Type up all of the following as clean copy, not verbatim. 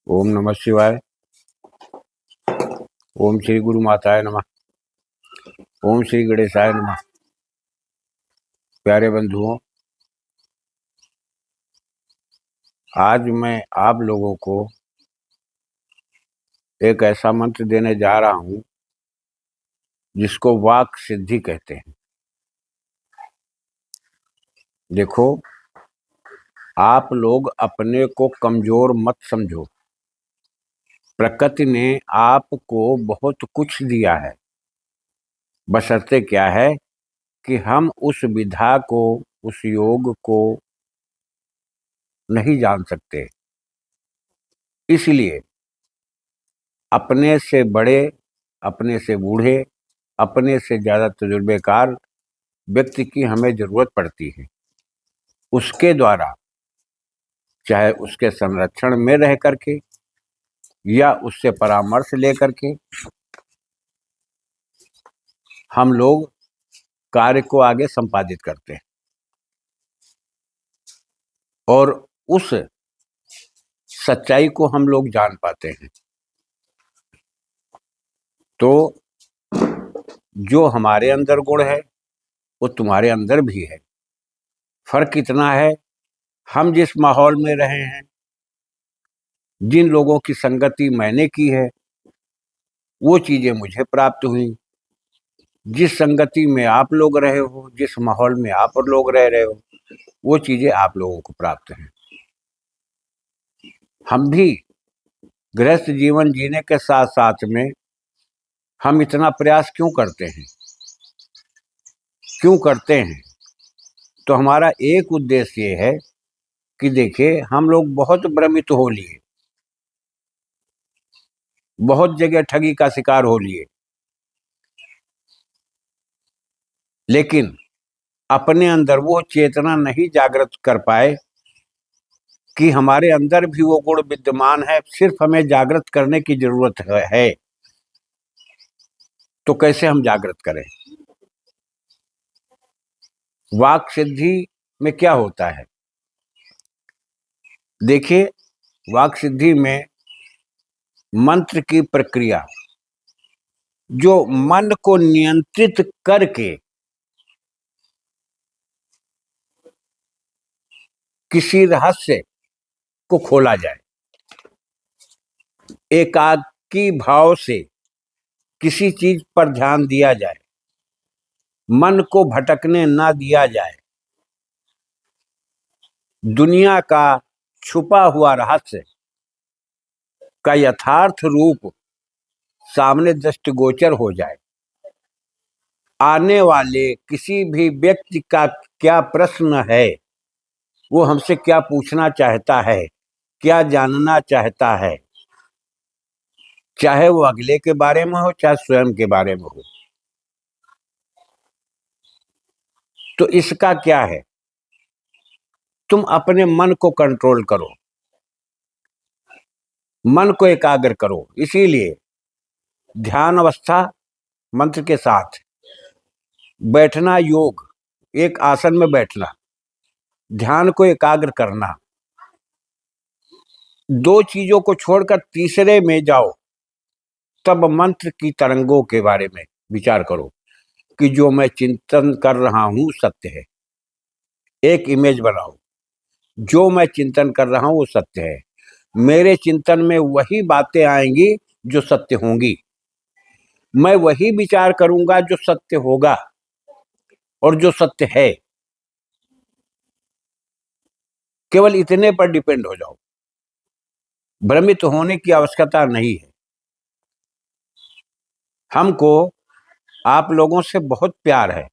ओम नमः शिवाय। ओम श्री गुरु माताय नमः। ओम श्री गणेशाय नमः। प्यारे बंधुओं, आज मैं आप लोगों को एक ऐसा मंत्र देने जा रहा हूं जिसको वाक सिद्धि कहते हैं। देखो, आप लोग अपने को कमजोर मत समझो। प्रकृति ने आपको बहुत कुछ दिया है, बशर्ते क्या है कि हम उस विधा को, उस योग को नहीं जान सकते। इसलिए अपने से बड़े, अपने से बूढ़े, अपने से ज़्यादा तजुर्बेकार व्यक्ति की हमें ज़रूरत पड़ती है। उसके द्वारा, चाहे उसके संरक्षण में रह करके या उससे परामर्श लेकर के, हम लोग कार्य को आगे संपादित करते हैं और उस सच्चाई को हम लोग जान पाते हैं। तो जो हमारे अंदर गुण है वो तुम्हारे अंदर भी है। फर्क इतना है, हम जिस माहौल में रहे हैं, जिन लोगों की संगति मैंने की है, वो चीजें मुझे प्राप्त हुई। जिस संगति में आप लोग रहे हो, जिस माहौल में आप लोग रह रहे हो, वो चीजें आप लोगों को प्राप्त हैं। हम भी गृहस्थ जीवन जीने के साथ साथ में हम इतना प्रयास क्यों करते हैं? तो हमारा एक उद्देश्य ये है कि देखिए, हम लोग बहुत भ्रमित हो लिए, बहुत जगह ठगी का शिकार हो लिए, लेकिन अपने अंदर वो चेतना नहीं जागृत कर पाए कि हमारे अंदर भी वो गुण विद्यमान है, सिर्फ हमें जागृत करने की जरूरत है। तो कैसे हम जागृत करें? वाक सिद्धि में क्या होता है? देखिए, वाक सिद्धि में मंत्र की प्रक्रिया, जो मन को नियंत्रित करके किसी रहस्य को खोला जाए, एकाकी भाव से किसी चीज पर ध्यान दिया जाए, मन को भटकने ना दिया जाए, दुनिया का छुपा हुआ रहस्य का यथार्थ रूप सामने दृष्टिगोचर हो जाए, आने वाले किसी भी व्यक्ति का क्या प्रश्न है, वो हमसे क्या पूछना चाहता है, क्या जानना चाहता है, चाहे वो अगले के बारे में हो, चाहे स्वयं के बारे में हो। तो इसका क्या है? तुम अपने मन को कंट्रोल करो, मन को एकाग्र करो। इसीलिए ध्यान अवस्था मंत्र के साथ बैठना, योग, एक आसन में बैठना, ध्यान को एकाग्र करना, दो चीजों को छोड़कर तीसरे में जाओ, तब मंत्र की तरंगों के बारे में विचार करो कि जो मैं चिंतन कर रहा हूं सत्य है। एक इमेज बनाओ, जो मैं चिंतन कर रहा हूं वो सत्य है। मेरे चिंतन में वही बातें आएंगी जो सत्य होंगी, मैं वही विचार करूंगा जो सत्य होगा और जो सत्य है। केवल इतने पर डिपेंड हो जाओ, भ्रमित होने की आवश्यकता नहीं है। हमको आप लोगों से बहुत प्यार है।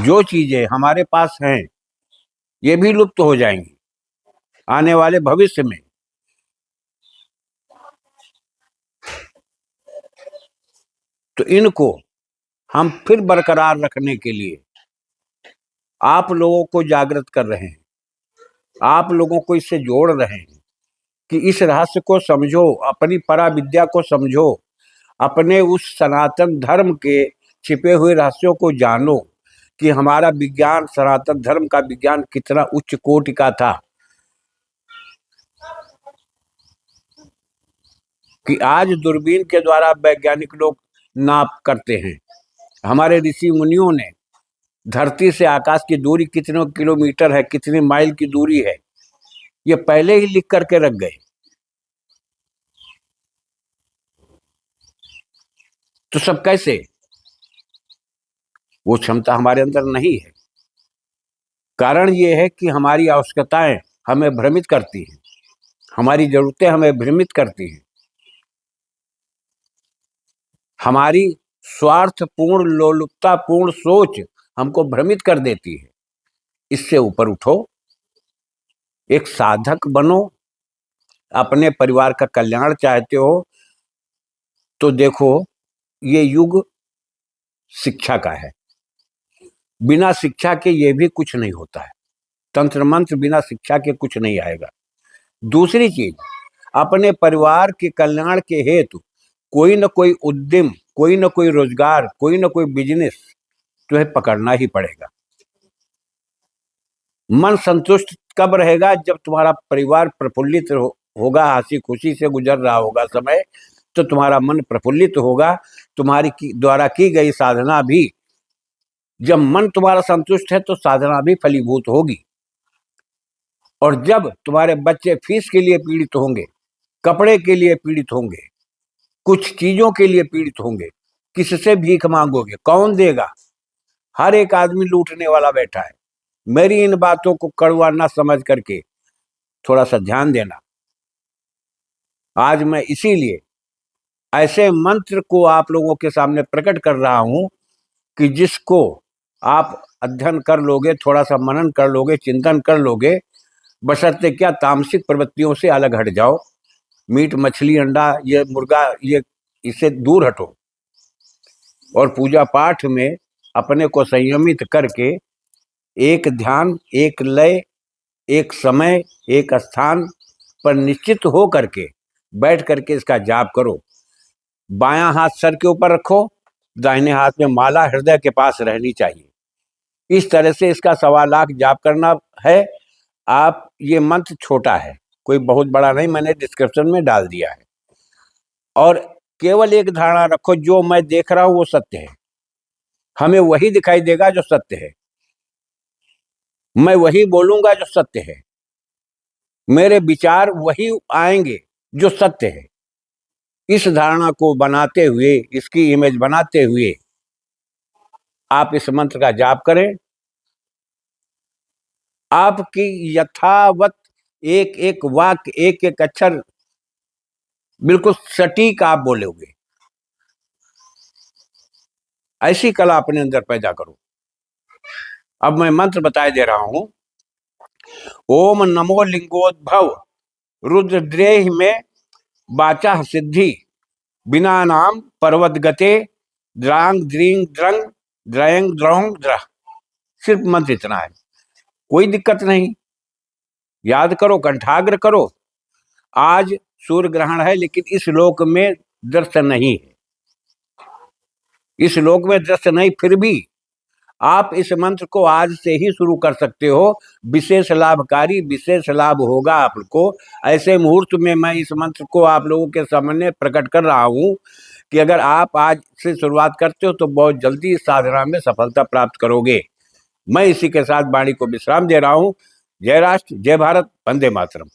जो चीजें हमारे पास हैं ये भी लुप्त हो जाएंगी आने वाले भविष्य में। तो इनको हम फिर बरकरार रखने के लिए आप लोगों को जागृत कर रहे हैं, आप लोगों को इससे जोड़ रहे हैं कि इस रहस्य को समझो, अपनी पराविद्या को समझो, अपने उस सनातन धर्म के छिपे हुए रहस्यों को जानो कि हमारा विज्ञान, सनातन धर्म का विज्ञान कितना उच्च कोटि का था। कि आज दूरबीन के द्वारा वैज्ञानिक लोग नाप करते हैं। हमारे ऋषि मुनियों ने धरती से आकाश की दूरी कितने किलोमीटर है, कितनी माइल की दूरी है, ये पहले ही लिख करके रख गए। तो सब कैसे? वो क्षमता हमारे अंदर नहीं है। कारण ये है कि हमारी आवश्यकताएं हमें भ्रमित करती हैं, हमारी जरूरतें हमें भ्रमित करती हैं, हमारी स्वार्थपूर्ण लोलुपतापूर्ण सोच हमको भ्रमित कर देती है। इससे ऊपर उठो, एक साधक बनो। अपने परिवार का कल्याण चाहते हो तो देखो, ये युग शिक्षा का है। बिना शिक्षा के ये भी कुछ नहीं होता है। तंत्र मंत्र बिना शिक्षा के कुछ नहीं आएगा। दूसरी चीज, अपने परिवार के कल्याण के हेतु कोई न कोई उद्यम, कोई न कोई रोजगार, कोई न कोई बिजनेस तुम्हें पकड़ना ही पड़ेगा। मन संतुष्ट कब रहेगा? जब तुम्हारा परिवार प्रफुल्लित होगा, हंसी खुशी से गुजर रहा होगा समय, तो तुम्हारा मन प्रफुल्लित होगा। तुम्हारी द्वारा की गई साधना भी, जब मन तुम्हारा संतुष्ट है तो साधना भी फलीभूत होगी। और जब तुम्हारे बच्चे फीस के लिए पीड़ित होंगे, कपड़े के लिए पीड़ित होंगे, कुछ चीजों के लिए पीड़ित होंगे, किससे भीख मांगोगे? कौन देगा? हर एक आदमी लूटने वाला बैठा है। मेरी इन बातों को कड़वा ना समझ करके थोड़ा सा ध्यान देना। आज मैं इसीलिए ऐसे मंत्र को आप लोगों के सामने प्रकट कर रहा हूं कि जिसको आप अध्ययन कर लोगे, थोड़ा सा मनन कर लोगे, चिंतन कर लोगे, बशर्ते क्या तामसिक प्रवृत्तियों से अलग हट जाओ। मीट मछली अंडा, ये मुर्गा, ये इससे दूर हटो और पूजा पाठ में अपने को संयमित करके एक ध्यान, एक लय, एक समय, एक स्थान पर निश्चित हो करके बैठ करके इसका जाप करो। बायां हाथ सर के ऊपर रखो, दाहिने हाथ में माला हृदय के पास रहनी चाहिए। इस तरह से इसका 1.25 लाख जाप करना है। आप, ये मंत्र छोटा है, कोई बहुत बड़ा नहीं, मैंने डिस्क्रिप्शन में डाल दिया है। और केवल एक धारणा रखो, जो मैं देख रहा हूं वो सत्य है। हमें वही दिखाई देगा जो सत्य है। मैं वही बोलूंगा जो सत्य है। मेरे विचार वही आएंगे जो सत्य है। इस धारणा को बनाते हुए, इसकी इमेज बनाते हुए आप इस मंत्र का जाप करें। आपकी यथावत एक एक वाक्य, एक एक अक्षर बिल्कुल सटीक आप बोलोगे। ऐसी कला अपने अंदर पैदा करो। अब मैं मंत्र बताए दे रहा हूं। ओम नमो लिंगोद्भव रुद्रद्रेह में वाचा सिद्धि बिना नाम पर्वत गते द्रांग द्रींग द्रंग द्रयंग द्रौंग द्रह। सिर्फ मंत्र इतना है, कोई दिक्कत नहीं। याद करो, कंठाग्र करो। आज सूर्य ग्रहण है, लेकिन इस लोक में दृश्य नहीं है। इस लोक में दृश्य नहीं, फिर भी आप इस मंत्र को आज से ही शुरू कर सकते हो। विशेष लाभकारी, विशेष लाभ होगा आपको। ऐसे मुहूर्त में मैं इस मंत्र को आप लोगों के सामने प्रकट कर रहा हूं कि अगर आप आज से शुरुआत करते हो तो बहुत जल्दी इस साधना में सफलता प्राप्त करोगे। मैं इसी के साथ वाणी को विश्राम दे रहा हूं। जय राष्ट्र, जय भारत, वंदे मातरम।